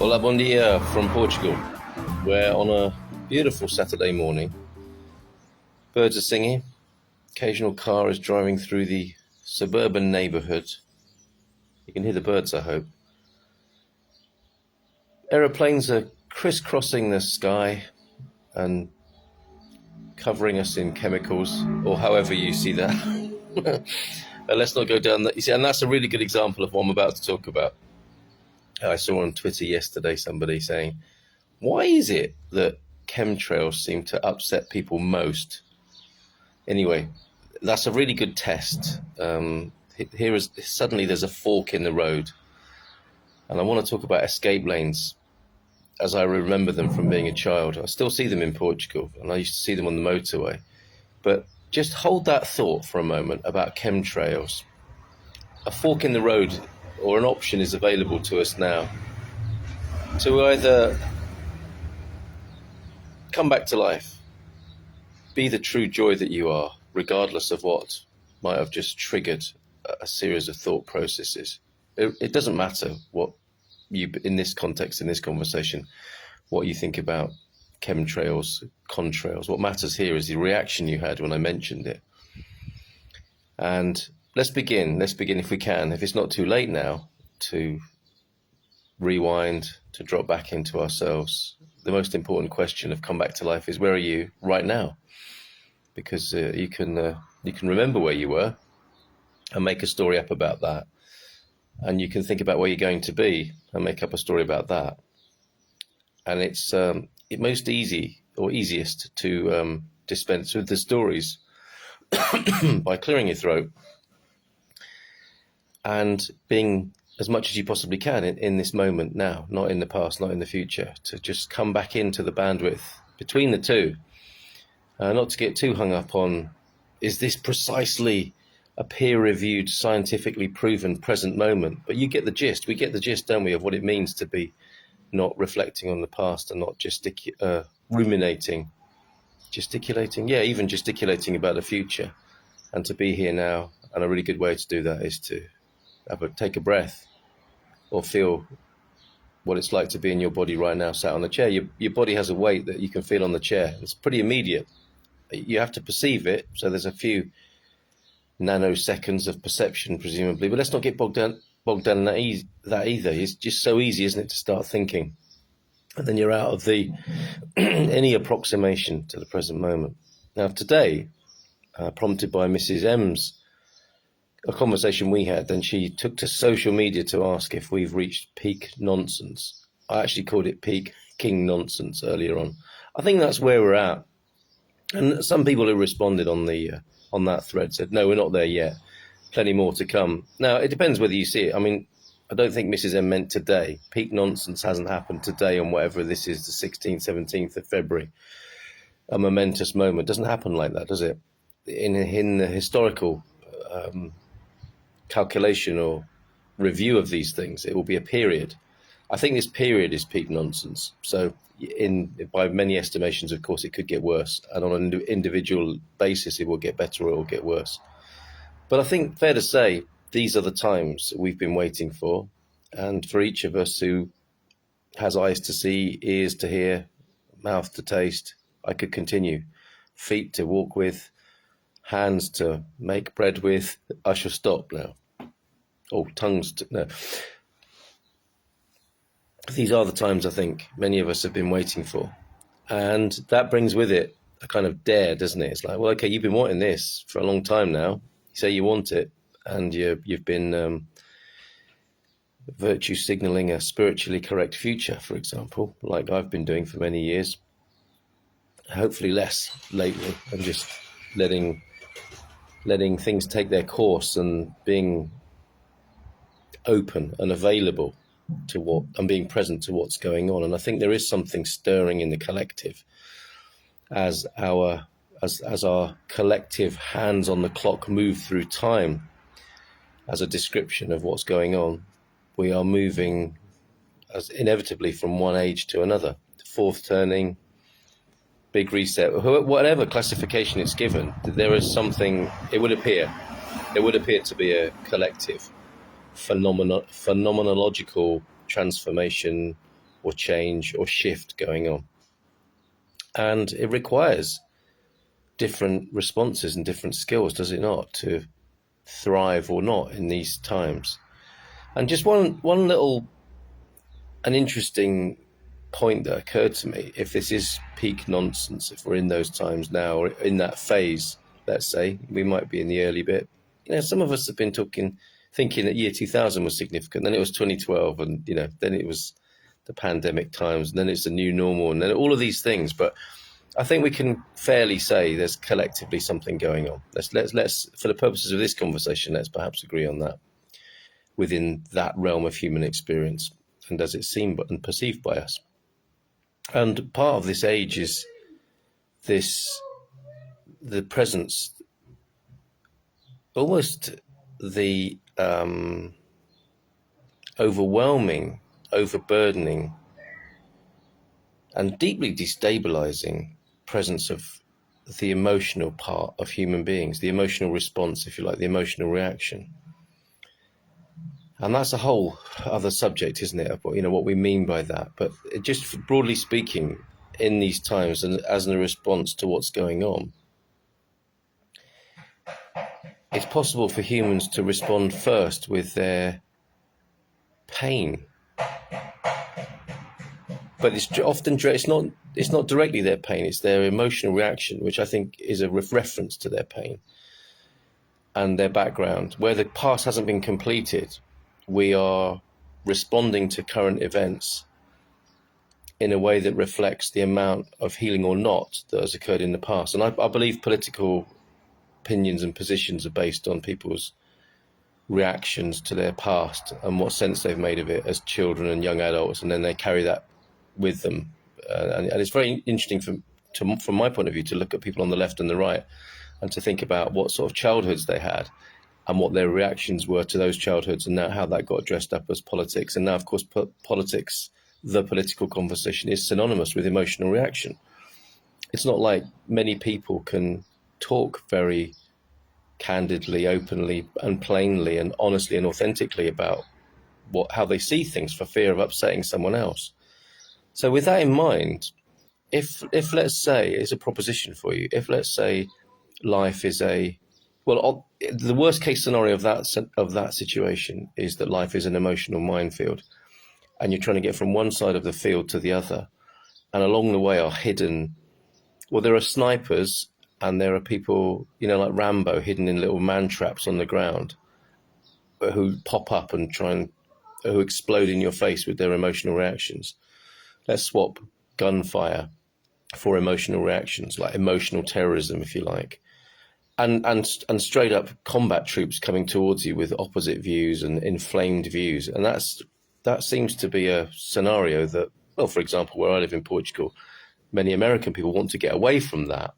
Olá, bom dia from Portugal. We're on a beautiful Saturday morning. Birds are singing. Occasional car is driving through the suburban neighborhood. You can hear the birds, I hope. Aeroplanes are crisscrossing the sky and covering us in chemicals, or however you see that. Let's not go down that. You see, and that's a really good example of what I'm about to talk about. I saw on Twitter yesterday somebody saying, why is it that chemtrails seem to upset people most? Anyway, that's a really good test. Here is suddenly there's a fork in the road, and I want to talk about escape lanes as I remember them from being a child. I still see them in Portugal, and I used to see them on the motorway. But just hold that thought for a moment about chemtrails. A fork in the road, or an option, is available to us now to either come back to life, be the true joy that you are, regardless of what might have just triggered a series of thought processes. It doesn't matter what you, in this context, in this conversation, what you think about chemtrails, contrails. What matters here is the reaction you had when I mentioned it. And let's begin if we can, if it's not too late now, to rewind, to drop back into ourselves. The most important question of come back to life is, where are you right now? Because you can remember where you were and make a story up about that. And you can think about where you're going to be and make up a story about that. And it's most easiest to dispense with the stories by clearing your throat and being as much as you possibly can in this moment now, not in the past, not in the future, to just come back into the bandwidth between the two, not to get too hung up on, is this precisely a peer-reviewed, scientifically proven present moment? But you get the gist. We get the gist, don't we, of what it means to be not reflecting on the past and not ruminating, even gesticulating about the future, and to be here now. And a really good way to do that is to take a breath, or feel what it's like to be in your body right now, sat on the chair. Your body has a weight that you can feel on the chair. It's pretty immediate. You have to perceive it, so there's a few nanoseconds of perception, presumably. But let's not get bogged down in that either. It's just so easy, isn't it, to start thinking, and then you're out of the any approximation to the present moment. Now, today, prompted by Mrs. M's, a conversation we had, then she took to social media to ask if we've reached peak nonsense. I actually called it peak king nonsense earlier on. I think that's where we're at. And some people who responded on that thread said, no, we're not there yet. Plenty more to come. Now, it depends whether you see it. I mean, I don't think Mrs. M meant today. Peak nonsense hasn't happened today on whatever this is, the 16th, 17th of February. A momentous moment. Doesn't happen like that, does it? In the historical calculation or review of these things, it will be a period. I think this period is peak nonsense. So by many estimations, of course, it could get worse. And on an individual basis, it will get better or it will get worse. But I think fair to say, these are the times we've been waiting for. And for each of us who has eyes to see, ears to hear, mouth to taste, I could continue. Feet to walk with, hands to make bread with. I shall stop now. Oh, tongues to... No. These are the times I think many of us have been waiting for. And that brings with it a kind of dare, doesn't it? It's like, well, okay, you've been wanting this for a long time now. You say you want it, and you've been virtue signaling a spiritually correct future, for example, like I've been doing for many years. Hopefully less lately, and just letting things take their course and being open and available to what, and being present to what's going on. And I think there is something stirring in the collective as our collective hands on the clock move through time as a description of what's going on. We are moving as inevitably from one age to another, fourth turning, big reset, whatever classification it's given. There is something, it would appear to be a collective phenomenological transformation, or change or shift going on. And it requires different responses and different skills, does it not, to thrive or not in these times. And just one little, an interesting point that occurred to me, if this is peak nonsense, if we're in those times now, or in that phase, let's say, we might be in the early bit. Some of us have been thinking that year 2000 was significant, then it was 2012, and, then it was the pandemic times, and then it's the new normal, and then all of these things. But I think we can fairly say there's collectively something going on. Let's for the purposes of this conversation, let's perhaps agree on that within that realm of human experience, and as it's seen and perceived by us. And part of this age is the presence, almost the overwhelming, overburdening, and deeply destabilizing presence of the emotional part of human beings, the emotional response, if you like, the emotional reaction. And that's a whole other subject, isn't it? What we mean by that. But just broadly speaking, in these times, and as a response to what's going on, it's possible for humans to respond first with their pain. But it's not directly their pain, it's their emotional reaction, which I think is a reference to their pain and their background. Where the past hasn't been completed, we are responding to current events in a way that reflects the amount of healing or not that has occurred in the past. And I believe political opinions and positions are based on people's reactions to their past and what sense they've made of it as children and young adults, and then they carry that with them. And it's very interesting from my point of view to look at people on the left and the right and to think about what sort of childhoods they had and what their reactions were to those childhoods, and now how that got dressed up as politics. And now, of course, politics, the political conversation, is synonymous with emotional reaction. It's not like many people can talk very candidly, openly and plainly and honestly and authentically about how they see things for fear of upsetting someone else. So with that in mind, if let's say, it's a proposition for you, if let's say life is the worst case scenario of that situation is that life is an emotional minefield, and you're trying to get from one side of the field to the other, and along the way are hidden. Well, there are snipers, and there are people, like Rambo, hidden in little man traps on the ground, who pop up and who explode in your face with their emotional reactions. Let's swap gunfire for emotional reactions, like emotional terrorism, if you like. And straight up combat troops coming towards you with opposite views and inflamed views. And that seems to be a scenario that, well, for example, where I live in Portugal, many American people want to get away from that.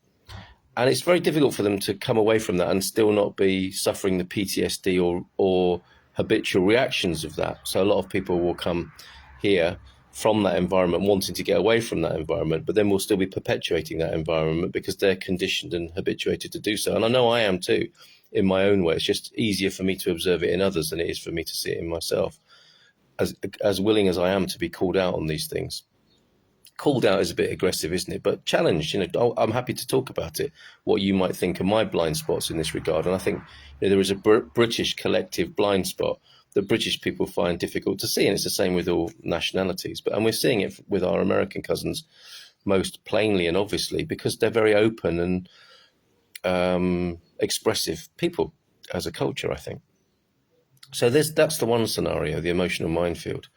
And it's very difficult for them to come away from that and still not be suffering the PTSD or habitual reactions of that. So a lot of people will come here from that environment wanting to get away from that environment, but then we'll still be perpetuating that environment because they're conditioned and habituated to do so. And I know I am too, in my own way. It's just easier for me to observe it in others than it is for me to see it in myself, as willing as I am to be called out on these things. Called out is a bit aggressive, isn't it? But challenged, I'm happy to talk about it, what you might think are my blind spots in this regard. And I think there is a British collective blind spot that British people find difficult to see, and it's the same with all nationalities. And we're seeing it with our American cousins most plainly and obviously, because they're very open and expressive people as a culture, I think. So that's the one scenario, the emotional minefield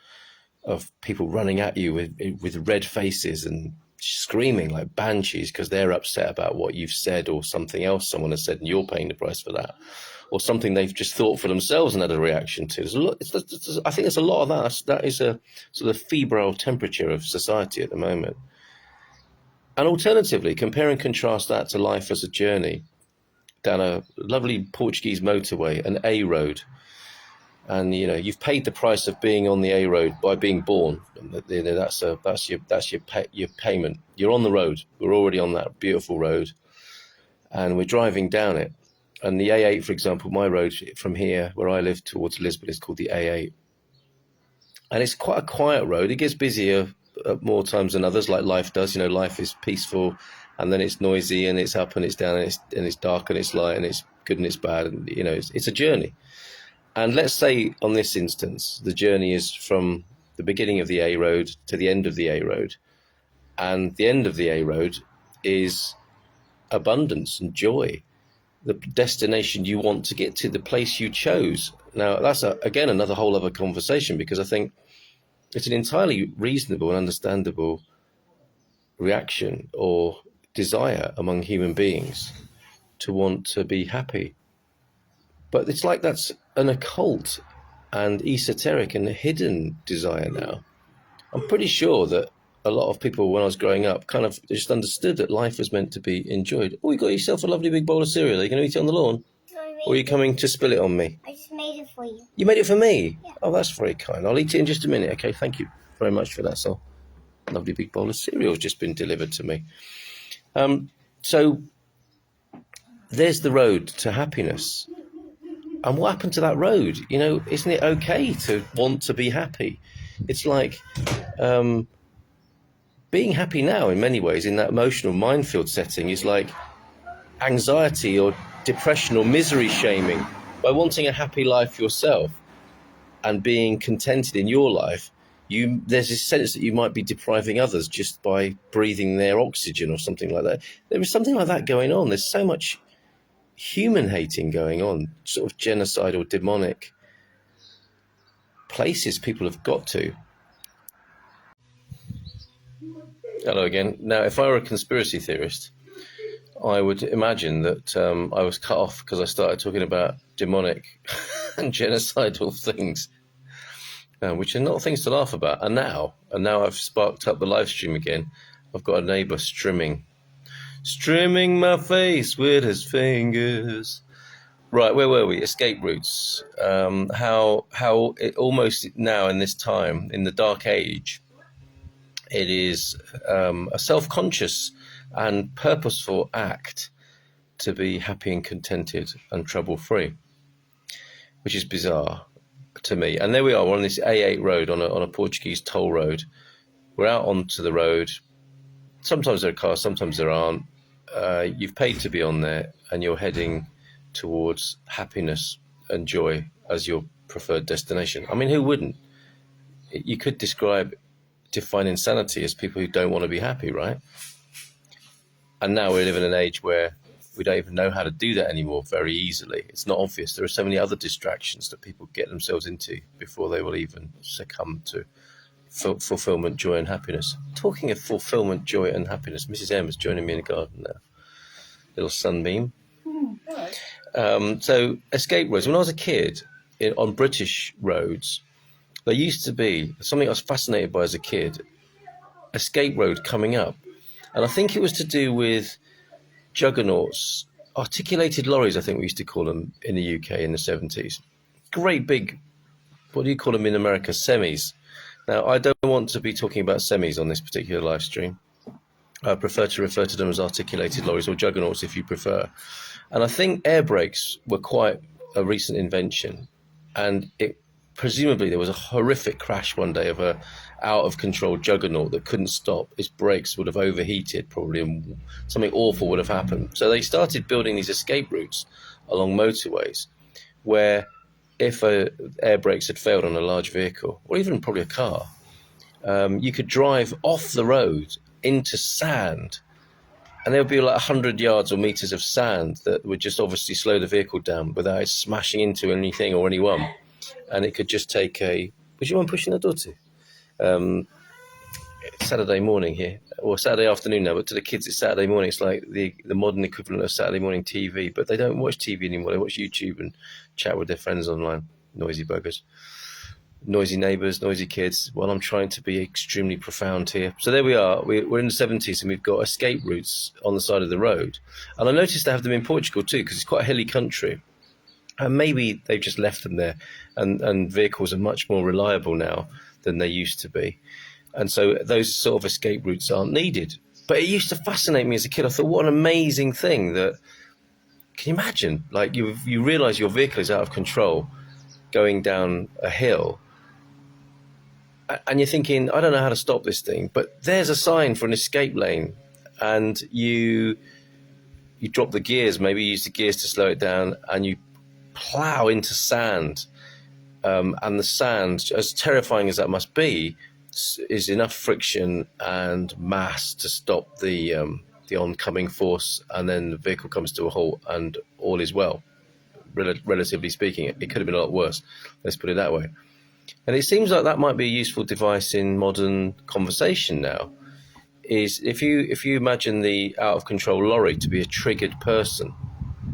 of people running at you with red faces and screaming like banshees because they're upset about what you've said or something else someone has said, and you're paying the price for that. Or something they've just thought for themselves and had a reaction to. I think there's a lot of that. That is a sort of febrile temperature of society at the moment. And alternatively, compare and contrast that to life as a journey down a lovely Portuguese motorway, an A road. And you've paid the price of being on the A road by being born. That's your payment. You're on the road. We're already on that beautiful road, and we're driving down it. And the A8, for example, my road from here, where I live towards Lisbon, is called the A8. And it's quite a quiet road. It gets busier at more times than others, like life does. You know, life is peaceful, and then it's noisy, and it's up and it's down, and it's dark and it's light, and it's good and it's bad, and you know, it's a journey. And let's say on this instance, the journey is from the beginning of the A road to the end of the A road, and the end of the A road is abundance and joy, the destination you want to get to, the place you chose. Now, that's again another whole other conversation, because I think it's an entirely reasonable and understandable reaction or desire among human beings to want to be happy. But it's like that's an occult and esoteric and hidden desire now. I'm pretty sure that a lot of people, when I was growing up, kind of just understood that life was meant to be enjoyed. Oh, you got yourself a lovely big bowl of cereal. Are you going to eat it on the lawn? Or are you coming to spill it on me? I just made it for you. You made it for me? Yeah. Oh, that's very kind. I'll eat it in just a minute. Okay, thank you very much for that. So, a lovely big bowl of cereal has just been delivered to me. So, there's the road to happiness. And what happened to that road? You know, isn't it okay to want to be happy? It's like being happy now, in many ways, in that emotional minefield setting, is like anxiety or depression or misery shaming. By wanting a happy life yourself and being contented in your life, there's this sense that you might be depriving others just by breathing their oxygen or something like that. There is something like that going on. There's so much human hating going on, sort of genocidal, demonic places people have got to. Hello again. Now, if I were a conspiracy theorist, I would imagine that I was cut off because I started talking about demonic and genocidal things, which are not things to laugh about. And now I've sparked up the live stream again. I've got a neighbour strimming my face with his fingers. Right, where were we? Escape routes. How it almost now in this time, in the dark age, it is a self-conscious and purposeful act to be happy and contented and trouble-free, which is bizarre to me. And there we are, we're on this A8 road, on a Portuguese toll road. We're out onto the road. Sometimes there are cars, sometimes there aren't. You've paid to be on there, and you're heading towards happiness and joy as your preferred destination. I mean, who wouldn't? You could define insanity as people who don't want to be happy, right? And now we live in an age where we don't even know how to do that anymore very easily. It's not obvious. There are so many other distractions that people get themselves into before they will even succumb to fulfillment, joy, and happiness. Talking of fulfillment, joy, and happiness, Mrs. M is joining me in the garden now. Little sunbeam. So, escape roads. When I was a kid, on British roads, there used to be something I was fascinated by as a kid, escape road coming up. And I think it was to do with juggernauts, articulated lorries, I think we used to call them in the UK in the 70s. Great big, what do you call them in America? Semis. Now, I don't want to be talking about semis on this particular live stream. I prefer to refer to them as articulated lorries, or juggernauts if you prefer. And I think air brakes were quite a recent invention. And presumably there was a horrific crash one day of a out-of-control juggernaut that couldn't stop. Its brakes would have overheated probably, and something awful would have happened. So they started building these escape routes along motorways where if air brakes had failed on a large vehicle, or even probably a car, you could drive off the road into sand, and there would be like 100 yards or meters of sand that would just obviously slow the vehicle down without it smashing into anything or anyone. And it could just take would you mind pushing the door to? Saturday morning here, or Saturday afternoon now, but to the kids it's Saturday morning. It's like the modern equivalent of Saturday morning TV, but they don't watch TV anymore. They watch YouTube and chat with their friends online. Noisy buggers. Noisy neighbours, noisy kids. Well, I'm trying to be extremely profound here. So there we are. We're in the 70s, and we've got escape routes on the side of the road. And I noticed they have them in Portugal too, because it's quite a hilly country. And maybe they've just left them there, and vehicles are much more reliable now than they used to be. And so those sort of escape routes aren't needed. But it used to fascinate me as a kid. I thought, what an amazing thing that, can you imagine? Like you realise your vehicle is out of control going down a hill, and you're thinking, I don't know how to stop this thing, but there's a sign for an escape lane, and you drop the gears, maybe use the gears to slow it down, and you plow into sand, and the sand, as terrifying as that must be, is enough friction and mass to stop the oncoming force, and then the vehicle comes to a halt, and all is well. Relatively speaking, it could have been a lot worse. Let's put it that way. And it seems like that might be a useful device in modern conversation now. Is if you imagine the out of control lorry to be a triggered person,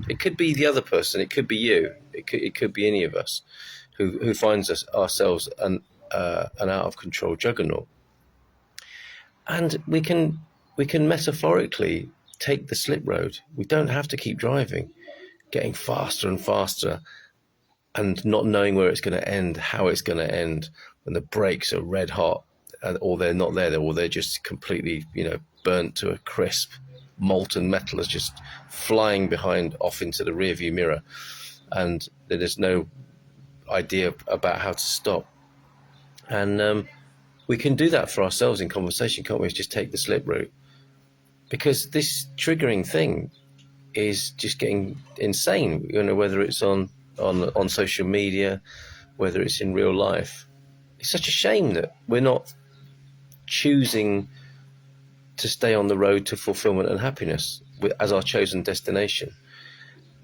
it could be the other person, it could be you, it could be any of us who finds ourselves an out of control juggernaut, and we can metaphorically take the slip road. We don't have to keep driving, getting faster and faster, and not knowing where it's going to end, how it's going to end, when the brakes are red hot, or they're not there, or they're just completely, burnt to a crisp. Molten metal is just flying behind off into the rear view mirror, and there's no idea about how to stop. And we can do that for ourselves in conversation, can't we? Just take the slip route, because this triggering thing is just getting insane. Whether it's on social media, whether it's in real life. It's such a shame that we're not choosing to stay on the road to fulfillment and happiness as our chosen destination.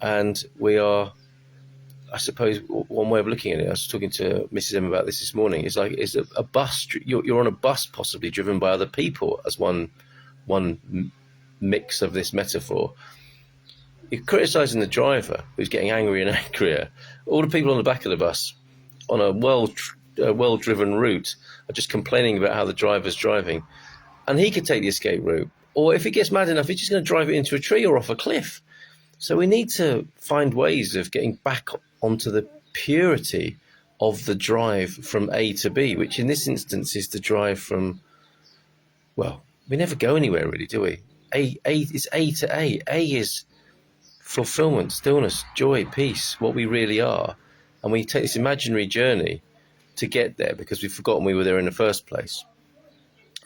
And we are, I suppose, one way of looking at it, I was talking to Mrs. M about this morning, it's like it's a bus. You're on a bus, possibly driven by other people, as one mix of this metaphor. You're criticising the driver, who's getting angrier and angrier. All the people on the back of the bus, on a well-driven route, are just complaining about how the driver's driving. And he could take the escape route. Or if he gets mad enough, he's just going to drive it into a tree or off a cliff. So we need to find ways of getting back onto the purity of the drive from A to B, which in this instance is the drive from, well, we never go anywhere really, do we? It's A to A. A is fulfillment, stillness, joy, peace, what we really are. And we take this imaginary journey to get there because we've forgotten we were there in the first place.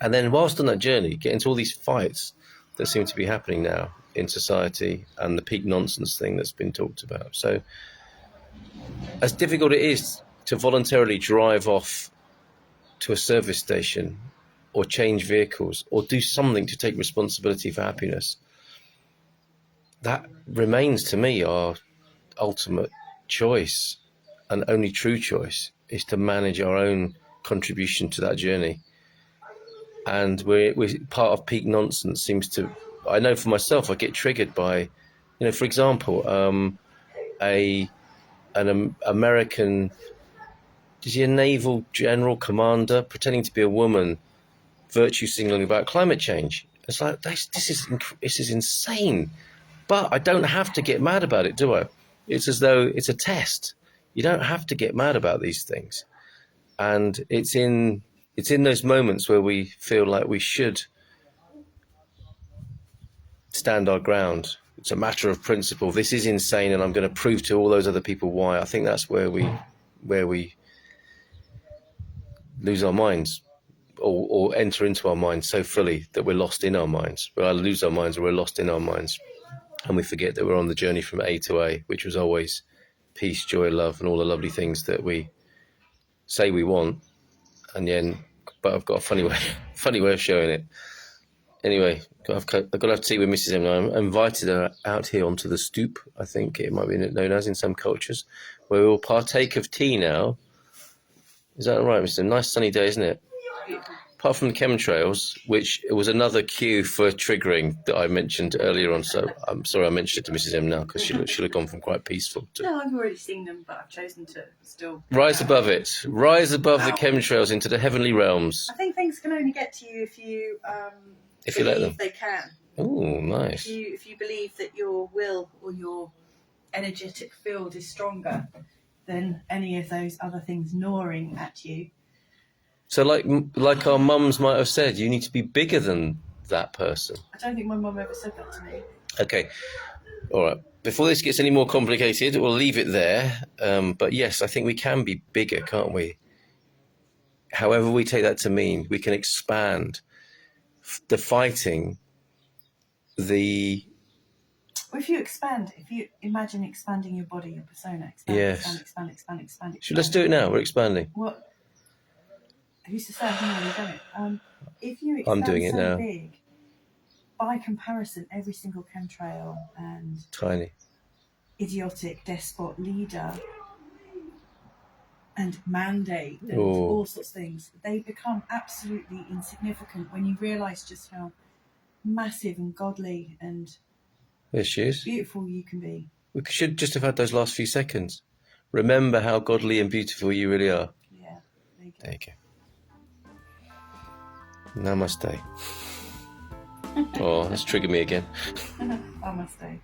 And then whilst on that journey, get into all these fights that seem to be happening now in society, and the peak nonsense thing that's been talked about. So as difficult it is to voluntarily drive off to a service station or change vehicles or do something to take responsibility for happiness, that remains to me our ultimate choice, and only true choice is to manage our own contribution to that journey. And we're part of peak nonsense seems to, I know for myself, I get triggered by, for example, an American, is he a naval general commander pretending to be a woman, virtue signaling about climate change? It's like, this is insane. But I don't have to get mad about it, do I? It's as though it's a test. You don't have to get mad about these things. And it's in those moments where we feel like we should stand our ground. It's a matter of principle. This is insane, and I'm going to prove to all those other people why. I think that's where we lose our minds, or enter into our minds so fully that we're lost in our minds. We either lose our minds or we're lost in our minds, and we forget that we're on the journey from A to A, which was always peace, joy, love, and all the lovely things that we say we want. And then, but I've got a funny way of showing it. Anyway, I've got to have tea with Mrs. M. I invited her out here onto the stoop, I think it might be known as in some cultures, where we'll partake of tea now. Is that all right, Mr. M? Nice sunny day, isn't it? Apart from the chemtrails, which it was another cue for triggering that I mentioned earlier on. So I'm sorry I mentioned it to Mrs. M now, because she'll have gone from quite peaceful to... No, I've already seen them, but I've chosen to still... Rise above it. Rise above the chemtrails into the heavenly realms. I think things can only get to you if you let them. they can. Oh, nice. If you believe that your will or your energetic field is stronger than any of those other things gnawing at you. So like our mums might have said, you need to be bigger than that person. I don't think my mum ever said that to me. Okay. All right. Before this gets any more complicated, we'll leave it there. But yes, I think we can be bigger, can't we? however we take that to mean, we can expand the fighting, the If you imagine expanding your body, your persona, Yes. expand. So let's do it now. We're expanding. What? Who's to say I've already done it? If you I'm expand doing it so now. big, by comparison, every single chemtrail and Tiny. idiotic despot leader and mandate and Oh. all sorts of things, they become absolutely insignificant when you realise just how massive and godly and There she is. beautiful you can be. We should just have had those last few seconds. Remember how godly and beautiful you really are. Yeah, there you go. There you go. Namaste. Oh, that's triggered me again. Namaste.